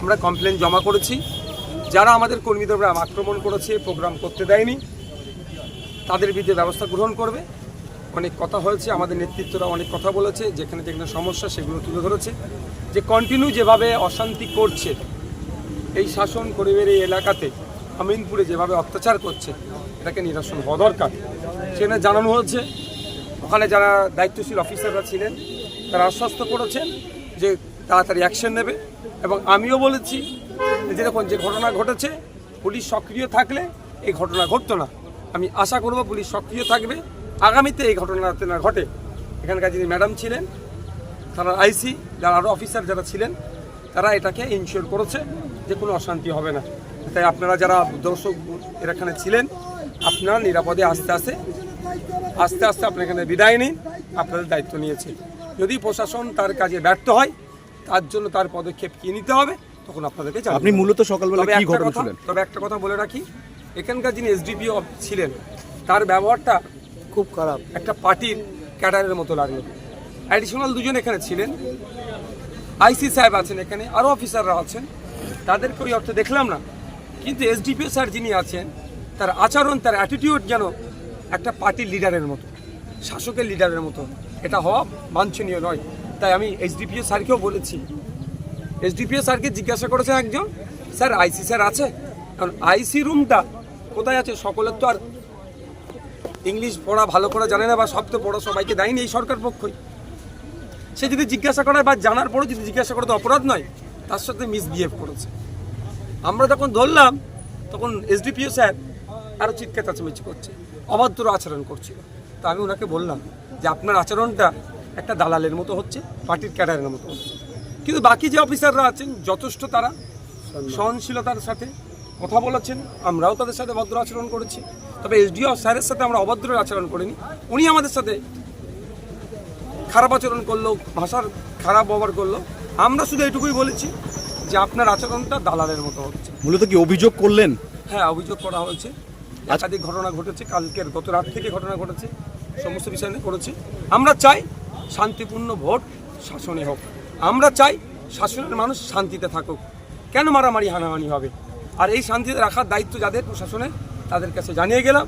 আমরা কমপ্লেন জমা করেছি। যারা আমাদের কর্মীদের উপর আক্রমণ করেছে, প্রোগ্রাম করতে দেয়নি, তাদের বিরুদ্ধে ব্যবস্থা গ্রহণ করবে। অনেক কথা হয়েছে, আমাদের নেতৃত্বরা অনেক কথা বলেছে, যেখানে যেখানে সমস্যা সেগুলো তুলে ধরেছে। যে কন্টিনিউ যেভাবে অশান্তি করছে এই শাসন করিবের এই এলাকাতে, আমিনপুরে যেভাবে অত্যাচার করছে, এটাকে নিরসন হওয়া দরকার। সেখানে জানানো হয়েছে, ওখানে যারা দায়িত্বশীল অফিসাররা ছিলেন তারা আশ্বস্ত করেছেন যে তাড়াতাড়ি অ্যাকশন নেবে। এবং আমিও বলেছি যে দেখুন, যে ঘটনা ঘটেছে পুলিশ সক্রিয় থাকলে এই ঘটনা ঘটতো না। আমি আশা করব পুলিশ সক্রিয় থাকবে, আগামীতে এই ঘটনা যাতে না ঘটে। এখানকার যিনি ম্যাডাম ছিলেন, তারা আইসি, যারা আরও অফিসার যারা ছিলেন, তারা এটাকে ইনশিওর করেছে যে কোনো অশান্তি হবে না। তাই আপনারা যারা দর্শক এখানে ছিলেন, আপনারা নিরাপদে আস্তে আস্তে আপনারা এখানে বিদায় নিন। আপনাদের দায়িত্ব নিয়েছে। যদি প্রশাসন তার কাজে ব্যর্থ হয়, তার জন্য তার পদক্ষেপ কী নিতে হবে তখন আপনাদেরকে জানাবেন। আপনি মূলত সকালবেলা কি ঘটনা ছিলেন? তবে একটা কথা বলে রাখি, এখানকার যিনি এসডিপিও ছিলেন তার ব্যবহারটা খুব খারাপ, একটা পার্টির ক্যাডারের মতো লাগলো। অ্যাডিশনাল দুজন এখানে ছিলেন, আইসি সাহেব আছেন, এখানে আরও অফিসাররা আছেন, তাদেরকে ওই অর্থে দেখলাম না। কিন্তু এসডিপিও স্যার যিনি আছেন, তার আচরণ, তার অ্যাটিটিউড যেন একটা পার্টির লিডারের মতো, শাসকের লিডারের মতো। এটা হওয়া বাঞ্ছনীয় নয়। তাই আমি এসডিপিও স্যারকেও বলেছি, এসডিপিও স্যারকে জিজ্ঞাসা করেছেন একজন, স্যার আইসি স্যার আছে? কারণ আইসি রুমটা কোথায় আছে? সকলের তো আর ইংলিশ পড়া ভালো করে জানে না, বা শব্দ পড়া সবাইকে দেয়নি এই সরকার পক্ষই। সে যদি জিজ্ঞাসা করে বা জানার পরেও যদি জিজ্ঞাসা করে, তো অপরাধ নয়? তার সাথে মিসবিহেভ করেছে। আমরা যখন ধরলাম তখন এসডিপিও স্যার আরও চিৎকার চেঁচামেচি করছে, অভদ্র আচরণ করছিল। তা আমি ওনাকে বললাম যে আপনার আচরণটা একটা দালালের মতো হচ্ছে, পার্টির ক্যাডারের মতো হচ্ছে। কিন্তু বাকি যে অফিসাররা আছেন যথেষ্ট তারা সহনশীলতার সাথে কথা বলেছেন, আমরাও তাদের সাথে ভদ্র আচরণ করেছি। তবে এসডিও স্যারের সাথে আমরা অভদ্র আচরণ করিনি। উনি আমাদের সাথে খারাপ আচরণ করলো, ভাষার খারাপ ব্যবহার করলো। আমরা শুধু এটুকুই বলেছি যে আপনার আচরণটা দালালের মতো হচ্ছে। মূলত কি অভিযোগ করলেন? হ্যাঁ, অভিযোগ করা হয়েছে। একাধিক ঘটনা ঘটেছে, কালকের গত রাত থেকে ঘটনা ঘটেছে, সমস্ত বিষয় নিয়ে করেছি। আমরা চাই শান্তিপূর্ণ ভোট শাসনে হোক, আমরা চাই শাসনের মানুষ শান্তিতে থাকুক। কেন মারামারি হানাহানি হবে? আর এই শান্তিতে রাখার দায়িত্ব যাদের প্রশাসনের, তাদের কাছে জানিয়ে গেলাম,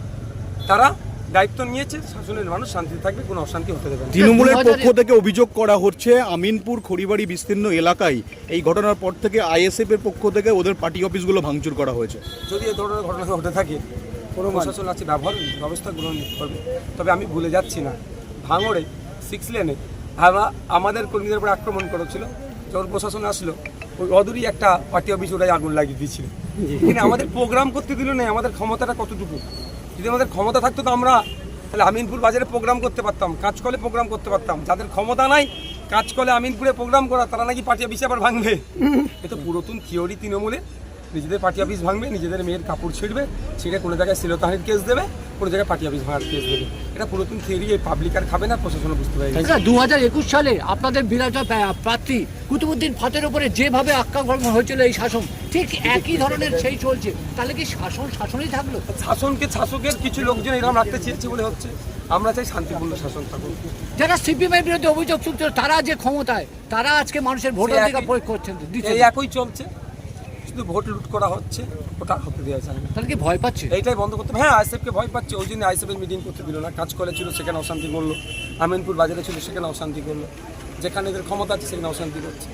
তারা দায়িত্ব নিয়েছে, শাসনের মানুষ শান্তিতে থাকবে, কোনো অশান্তি হতে দেবে না। তৃণমূলের পক্ষ থেকে অভিযোগ করা হচ্ছে আমিনপুর খড়িবাড়ি বিস্তীর্ণ এলাকায় এই ঘটনার পর থেকে আইএসএফ এর পক্ষ থেকে ওদের পার্টি অফিসগুলো ভাঙচুর করা হয়েছে। যদি এই ধরনের ঘটনা ঘটে থাকে, কোনো প্রশাসন আছে ব্যবস্থা গ্রহণ করবে। তবে আমি ভুলে যাচ্ছি না, ভাঙড়ে 6 লেনে আমাদের কর্মীদের উপর আক্রমণ করেছিল, যখন প্রশাসন আসলো ওই অদূরই একটা পার্টি অফিস ওরাই আগুন লাগিয়ে দিয়েছিল। এখানে আমাদের প্রোগ্রাম করতে দিল না। আমাদের ক্ষমতাটা কতটুকু? যদি আমাদের ক্ষমতা থাকতো তো আমরা তাহলে আমিনপুর বাজারে প্রোগ্রাম করতে পারতাম, কাজকলে প্রোগ্রাম করতে পারতাম। যাদের ক্ষমতা নাই কাজকলে আমিনপুরে প্রোগ্রাম করা, তারা নাকি পার্টি অফিসে আবার ভাঙবে। এ তো পুরাতন থিওরি তৃণমূলে। নিজেদের পার্টি অফিস ভাঙবে, নিজেদের মেয়ের কাপড় ছিঁড়বে, ছিঁড়ে কোনো জায়গায় শ্লীলতাহানির কেস দেবে, কোনো জায়গায় পার্টি অফিস ভাঙার কেস দেবে। এটা পুরাতন থিওরি। এই পাবলিক আর খাবে না, প্রশাসন বুঝতে পারে। 2021 সালে আপনাদের বিরাট প্রার্থী কুতুবুদ্দিন ফাতের উপরে যেভাবে আক্রমণ হয়েছিল এই শাসন, ঠিক একই ধরনের সেই চলছে। তাহলে কি শাসনই থাকলো? শাসনকে, শাসকের কিছু লোকজন এরকম রাখতে চেয়েছে বলে হচ্ছে। আমরা চাই শান্তিপূর্ণ শাসন থাকুক। যারা সিপিএমের বিরুদ্ধে অভিযোগ তুলছে, তারা যে ক্ষমতায়, তারা আজকে মানুষের ভোটাধিকার প্রয়োগ করছেন, এই একই চলছে। শুধু ভোট লুট করা হচ্ছে, ওটা হতে দেওয়া যায় না। তাহলে কি ভয় পাচ্ছে? এইটাই বন্ধ করতে হবে। হ্যাঁ, আইএসএফকে ভয় পাচ্ছে, ওই জন্য আইএসএফের মিটিং করতে দিল না। কাজ করে ছিল সেখানে অশান্তি করলো, আমিনপুর বাজারে ছিল সেখানে অশান্তি করলো, যেখানে এদের ক্ষমতা আছে সেখানে অশান্তি করছে।